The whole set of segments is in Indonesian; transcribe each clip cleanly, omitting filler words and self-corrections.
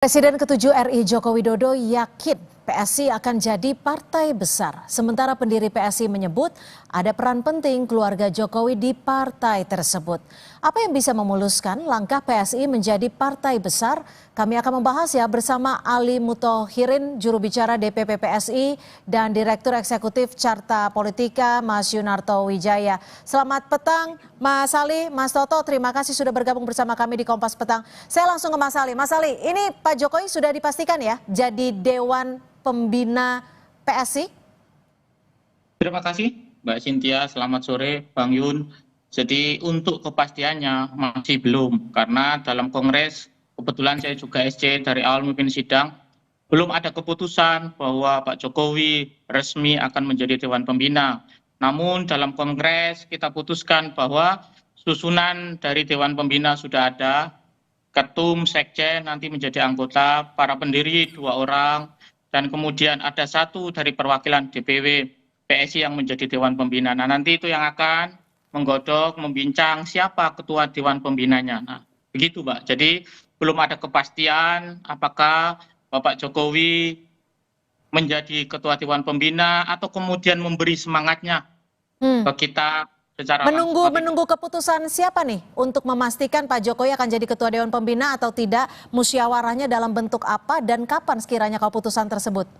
Presiden ke-7 RI Joko Widodo yakin PSI akan jadi partai besar. Sementara pendiri PSI menyebut ada peran penting keluarga Jokowi di partai tersebut. Apa yang bisa memuluskan langkah PSI menjadi partai besar? Kami akan membahas bersama Ali Muthohirin, juru bicara DPP PSI dan Direktur Eksekutif Carta Politika, Mas Yunarto Wijaya. Selamat petang Mas Ali, Mas Toto, terima kasih sudah bergabung bersama kami di Kompas Petang. Saya langsung ke Mas Ali. Mas Ali, ini Pak Jokowi sudah dipastikan ya jadi Dewan Pembina PSI? Terima kasih Mbak Cynthia, selamat sore Bang Yun. Jadi untuk kepastiannya masih belum, karena dalam Kongres, kebetulan saya juga SC dari awal memimpin sidang, belum ada keputusan bahwa Pak Jokowi resmi akan menjadi Dewan Pembina. Namun dalam Kongres kita putuskan bahwa susunan dari Dewan Pembina sudah ada, ketum, sekjen nanti menjadi anggota, para pendiri 2 orang, dan kemudian ada 1 dari perwakilan DPW PSI yang menjadi Dewan Pembina. Nah, nanti itu yang akan menggodok, membincang siapa ketua Dewan Pembinanya. Nah, begitu Mbak. Jadi belum ada kepastian apakah Bapak Jokowi menjadi ketua Dewan Pembina atau kemudian memberi semangatnya ke kita secara Menunggu keputusan siapa nih untuk memastikan Pak Jokowi akan jadi ketua Dewan Pembina atau tidak, musyawarahnya dalam bentuk apa dan kapan sekiranya keputusan tersebut?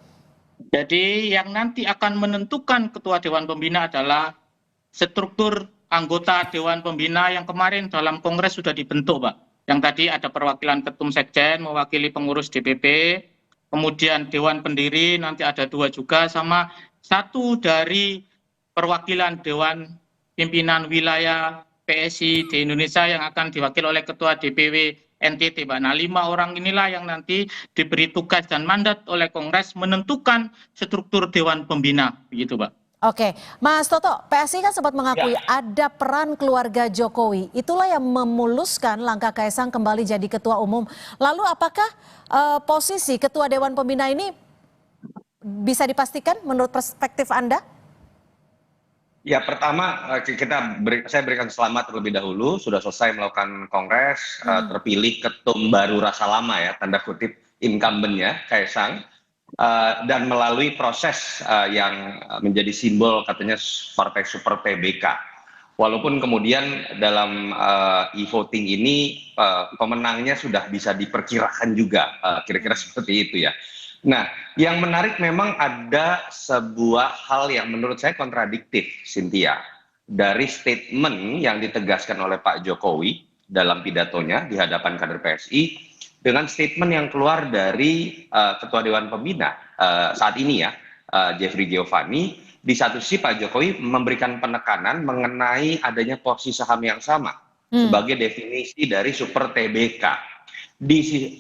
Jadi yang nanti akan menentukan ketua Dewan Pembina adalah struktur anggota Dewan Pembina yang kemarin dalam Kongres sudah dibentuk, Pak. Yang tadi ada perwakilan ketum sekjen mewakili pengurus DPP, kemudian Dewan Pendiri nanti ada 2 juga, sama 1 dari perwakilan Dewan Pimpinan Wilayah PSI di Indonesia yang akan diwakili oleh Ketua DPW NTT, Pak. Nah, 5 orang inilah yang nanti diberi tugas dan mandat oleh Kongres menentukan struktur Dewan Pembina, begitu, Pak. Oke, Mas Toto, PSI kan sempat mengakui ada peran keluarga Jokowi. Itulah yang memuluskan langkah Kaisang kembali jadi ketua umum. Lalu apakah posisi ketua Dewan Pembina ini bisa dipastikan menurut perspektif Anda? Ya, pertama saya berikan selamat terlebih dahulu sudah selesai melakukan kongres, terpilih ketum baru rasa lama ya, tanda kutip incumbent-nya Kaisang, dan melalui proses yang menjadi simbol katanya partai super TBK. Walaupun kemudian dalam e-voting ini pemenangnya sudah bisa diperkirakan juga, kira-kira seperti itu ya. Nah, yang menarik memang ada sebuah hal yang menurut saya kontradiktif, Cynthia, dari statement yang ditegaskan oleh Pak Jokowi dalam pidatonya di hadapan kader PSI dengan statement yang keluar dari Ketua Dewan Pembina saat ini ya, Jeffrey Giovanni. Di satu sisi Pak Jokowi memberikan penekanan mengenai adanya porsi saham yang sama sebagai definisi dari super TBK.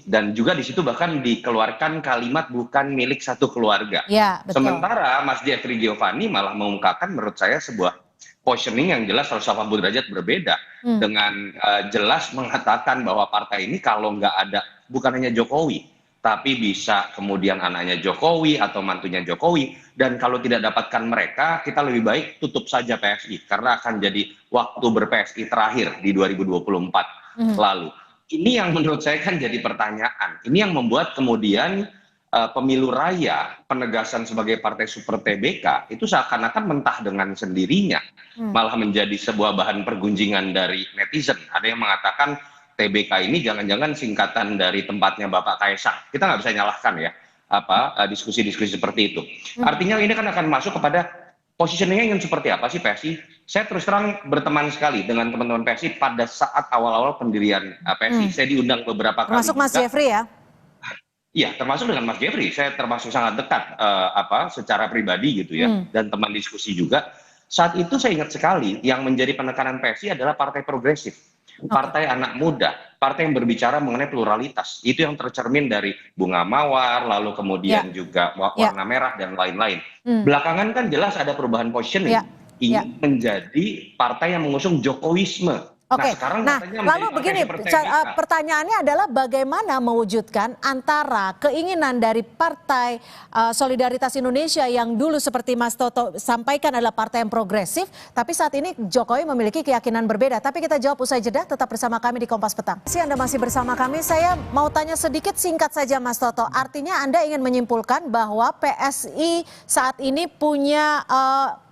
Dan juga di situ bahkan dikeluarkan kalimat bukan milik satu keluarga. Ya, betul. Sementara Mas Jeffrey Giovanni malah mengungkapkan menurut saya sebuah positioning yang jelas 180 derajat berbeda, dengan jelas mengatakan bahwa partai ini kalau nggak ada, bukan hanya Jokowi, tapi bisa kemudian anaknya Jokowi atau mantunya Jokowi, dan kalau tidak dapatkan mereka, kita lebih baik tutup saja PSI karena akan jadi waktu ber-PSI terakhir di 2024 lalu. Ini yang menurut saya kan jadi pertanyaan. Ini yang membuat kemudian pemilu raya, penegasan sebagai partai super TBK itu seakan-akan mentah dengan sendirinya, malah menjadi sebuah bahan pergunjingan dari netizen. Ada yang mengatakan TBK ini jangan-jangan singkatan dari tempatnya Bapak Kaisang. Kita nggak bisa nyalahkan ya diskusi-diskusi seperti itu. Artinya ini kan akan masuk kepada positioningnya yang seperti apa sih PSI? Saya terus terang berteman sekali dengan teman-teman PSI pada saat awal-awal pendirian PSI. Saya diundang beberapa kali. Termasuk Mas Jeffrey ya? Iya, termasuk dengan Mas Jeffrey. Saya termasuk sangat dekat secara pribadi gitu ya, dan teman diskusi juga. Saat itu saya ingat sekali yang menjadi penekanan PSI adalah partai progresif, partai anak muda, partai yang berbicara mengenai pluralitas. Itu yang tercermin dari bunga mawar, lalu kemudian juga warna merah dan lain-lain. Belakangan kan jelas ada perubahan positioning. Ini menjadi partai yang mengusung Jokowisme. Nah, Oke, sekarang nah katanya lalu menjadi begini, partai seperti kita. pertanyaannya adalah bagaimana mewujudkan antara keinginan dari Partai Solidaritas Indonesia yang dulu seperti Mas Toto sampaikan adalah partai yang progresif, tapi saat ini Jokowi memiliki keyakinan berbeda. Tapi kita jawab usai jeda, tetap bersama kami di Kompas Petang. Anda masih bersama kami, saya mau tanya sedikit singkat saja Mas Toto. Artinya Anda ingin menyimpulkan bahwa PSI saat ini punya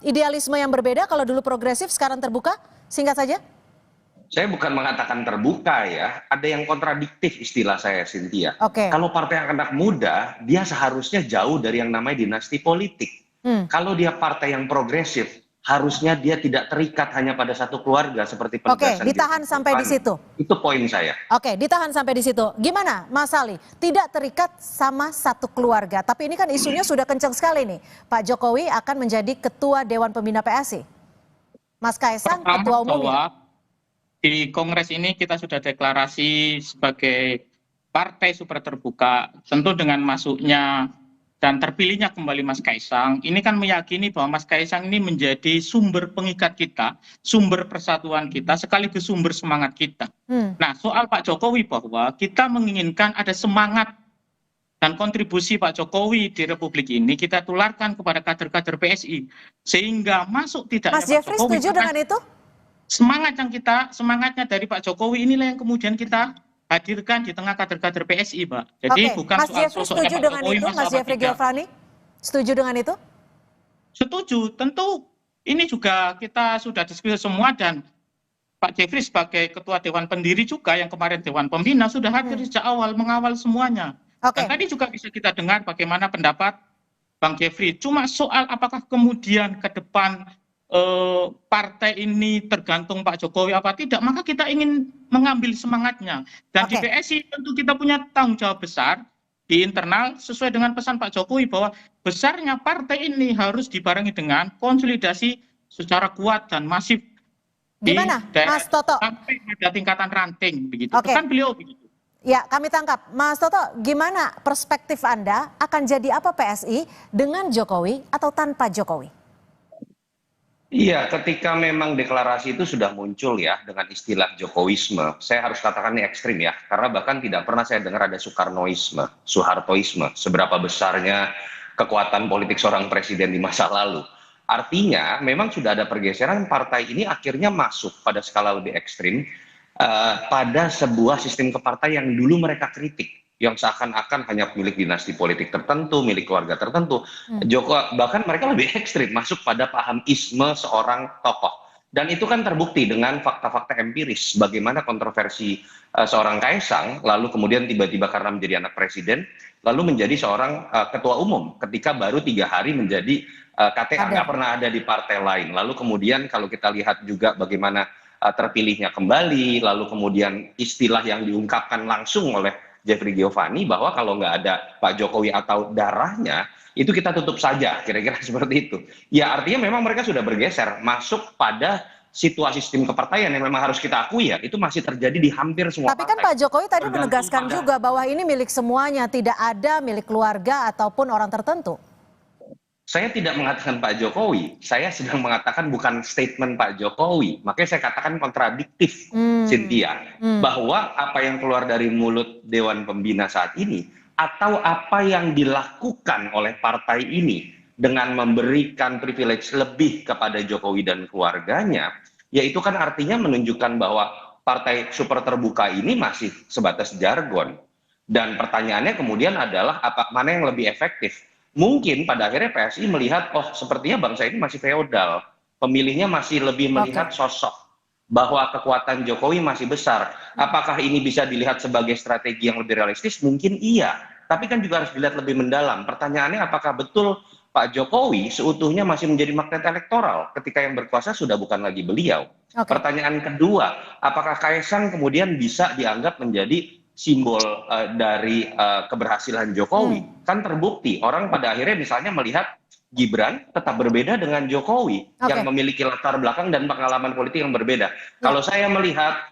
idealisme yang berbeda, kalau dulu progresif sekarang terbuka? Singkat saja. Saya bukan mengatakan terbuka ya, ada yang kontradiktif istilah saya, Cynthia. Oke. Kalau partai anak muda, dia seharusnya jauh dari yang namanya dinasti politik. Kalau dia partai yang progresif, harusnya dia tidak terikat hanya pada satu keluarga seperti penegasan. Oke, ditahan sampai di situ. Itu poin saya. Oke, ditahan sampai di situ. Gimana, Mas Ali? Tidak terikat sama satu keluarga, tapi ini kan isunya sudah kencang sekali nih. Pak Jokowi akan menjadi Ketua Dewan Pembina PSI. Mas Kaisang, Ketua Umumnya. Di Kongres ini kita sudah deklarasi sebagai partai super terbuka, tentu dengan masuknya dan terpilihnya kembali Mas Kaisang, ini kan meyakini bahwa Mas Kaisang ini menjadi sumber pengikat kita, sumber persatuan kita, sekaligus sumber semangat kita. Nah, soal Pak Jokowi bahwa kita menginginkan ada semangat dan kontribusi Pak Jokowi di Republik ini kita tularkan kepada kader-kader PSI, sehingga masuk tidaknya Mas Jeffrey setuju dengan itu? Semangatnya dari Pak Jokowi inilah yang kemudian kita hadirkan di tengah kader-kader PSI, Pak. Jadi bukan Mas soal Jeffrey sosoknya setuju Pak dengan Jokowi, itu, Mas Jeffrey Giovanni? Setuju dengan itu? Setuju, tentu ini juga kita sudah diskusi semua dan Pak Jeffrey sebagai Ketua Dewan Pendiri juga yang kemarin Dewan Pembina sudah hadir sejak awal mengawal semuanya. Dan tadi juga bisa kita dengar bagaimana pendapat Bang Jeffrey. Cuma soal apakah kemudian ke depan partai ini tergantung Pak Jokowi apa tidak, maka kita ingin mengambil semangatnya. Dan di PSI tentu kita punya tanggung jawab besar di internal sesuai dengan pesan Pak Jokowi bahwa besarnya partai ini harus dibarengi dengan konsolidasi secara kuat dan masif. Gimana, Mas Toto? Sampai pada tingkatan ranting begitu. Pesan beliau begitu. Ya, kami tangkap. Mas Toto, gimana perspektif Anda akan jadi apa PSI dengan Jokowi atau tanpa Jokowi? Iya, ketika memang deklarasi itu sudah muncul ya dengan istilah Jokowisme, saya harus katakan ini ekstrim ya, karena bahkan tidak pernah saya dengar ada Soekarnoisme, Soehartoisme, seberapa besarnya kekuatan politik seorang presiden di masa lalu. Artinya memang sudah ada pergeseran, partai ini akhirnya masuk pada skala lebih ekstrim pada sebuah sistem kepartai yang dulu mereka kritik, yang seakan-akan hanya milik dinasti politik tertentu, milik keluarga tertentu. Bahkan mereka lebih ekstrim, masuk pada paham isme seorang tokoh. Dan itu kan terbukti dengan fakta-fakta empiris, bagaimana kontroversi seorang Kaisang, lalu kemudian tiba-tiba karena menjadi anak presiden, lalu menjadi seorang ketua umum, ketika baru 3 hari menjadi KTA, nggak pernah ada di partai lain. Lalu kemudian kalau kita lihat juga bagaimana terpilihnya kembali, lalu kemudian istilah yang diungkapkan langsung oleh Jeffrey Giovanni bahwa kalau nggak ada Pak Jokowi atau darahnya, itu kita tutup saja, kira-kira seperti itu. Ya artinya memang mereka sudah bergeser, masuk pada situasi sistem kepartaian yang memang harus kita akui ya, itu masih terjadi di hampir semua partai. Tapi kan Pak Jokowi tadi menegaskan juga bahwa ini milik semuanya, tidak ada milik keluarga ataupun orang tertentu. Saya tidak mengatakan Pak Jokowi, saya sedang mengatakan bukan statement Pak Jokowi. Makanya saya katakan kontradiktif, Cynthia. Bahwa apa yang keluar dari mulut Dewan Pembina saat ini, atau apa yang dilakukan oleh partai ini dengan memberikan privilege lebih kepada Jokowi dan keluarganya, ya itu kan artinya menunjukkan bahwa partai super terbuka ini masih sebatas jargon. Dan pertanyaannya kemudian adalah mana yang lebih efektif? Mungkin pada akhirnya PSI melihat, oh sepertinya bangsa ini masih feodal, pemilihnya masih lebih melihat sosok, bahwa kekuatan Jokowi masih besar. Apakah ini bisa dilihat sebagai strategi yang lebih realistis? Mungkin iya, tapi kan juga harus dilihat lebih mendalam. Pertanyaannya apakah betul Pak Jokowi seutuhnya masih menjadi magnet elektoral ketika yang berkuasa sudah bukan lagi beliau? Pertanyaan kedua, apakah Kaisang kemudian bisa dianggap menjadi simbol dari keberhasilan Jokowi? Kan terbukti orang pada akhirnya misalnya melihat Gibran tetap berbeda dengan Jokowi yang memiliki latar belakang dan pengalaman politik yang berbeda. Kalau saya melihat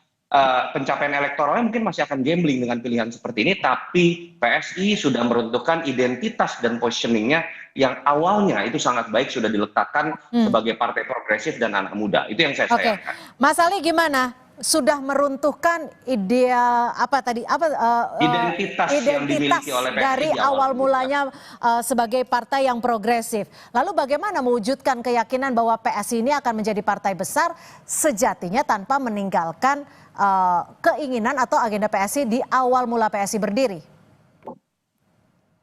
pencapaian elektoralnya mungkin masih akan gambling dengan pilihan seperti ini, tapi PSI sudah meruntuhkan identitas dan positioningnya yang awalnya itu sangat baik, sudah diletakkan sebagai partai progresif dan anak muda. Itu yang saya sayangkan. Mas Ali gimana? sudah meruntuhkan ideal Identitas yang dimiliki oleh PSI dari di awal awal mulanya sebagai partai yang progresif. Lalu bagaimana mewujudkan keyakinan bahwa PSI ini akan menjadi partai besar sejatinya tanpa meninggalkan keinginan atau agenda PSI di awal mula PSI berdiri?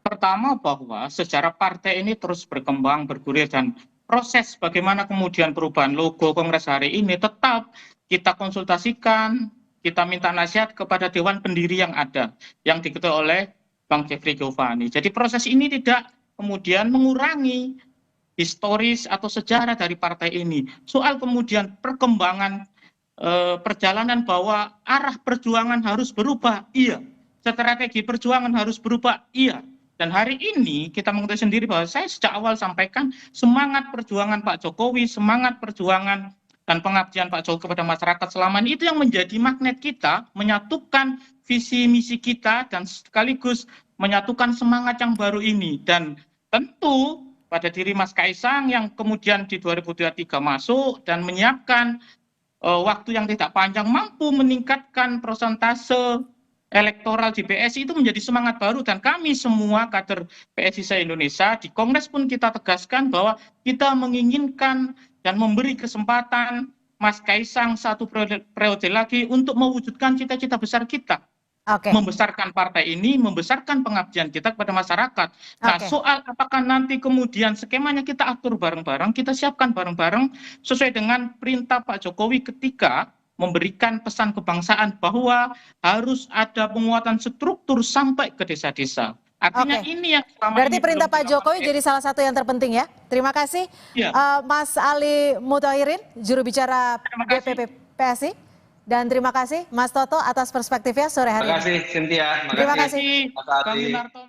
Pertama bahwa sejarah partai ini terus berkembang, bergulir, dan proses bagaimana kemudian perubahan logo Kongres hari ini tetap kita konsultasikan, kita minta nasihat kepada Dewan Pendiri yang ada, yang diketuai oleh Bang Jeffrey Giovanni. Jadi proses ini tidak kemudian mengurangi historis atau sejarah dari partai ini. Soal kemudian perkembangan perjalanan bahwa arah perjuangan harus berubah, iya. Strategi perjuangan harus berubah, iya. Dan hari ini kita mengetahui sendiri bahwa saya sejak awal sampaikan semangat perjuangan Pak Jokowi, semangat perjuangan dan pengabdian Pak Jokowi kepada masyarakat selama ini itu yang menjadi magnet kita, menyatukan visi misi kita dan sekaligus menyatukan semangat yang baru ini. Dan tentu pada diri Mas Kaisang yang kemudian di 2023 masuk dan menyiapkan waktu yang tidak panjang mampu meningkatkan persentase elektoral di PSI itu menjadi semangat baru, dan kami semua kader PSI se-Indonesia di Kongres pun kita tegaskan bahwa kita menginginkan dan memberi kesempatan Mas Kaisang satu periode lagi untuk mewujudkan cita-cita besar kita. Membesarkan partai ini, membesarkan pengabdian kita kepada masyarakat. Nah, soal apakah nanti kemudian skemanya kita atur bareng-bareng, kita siapkan bareng-bareng sesuai dengan perintah Pak Jokowi ketika memberikan pesan kebangsaan bahwa harus ada penguatan struktur sampai ke desa-desa. Artinya ini yang selama berarti ini perintah Pak Jokowi jadi salah satu yang terpenting ya. Terima kasih Mas Ali Muthahirin, juru bicara DPP PSI. Dan terima kasih Mas Toto atas perspektifnya sore hari ini. Terima kasih Cynthia. Terima kasih. Bang Yunarto.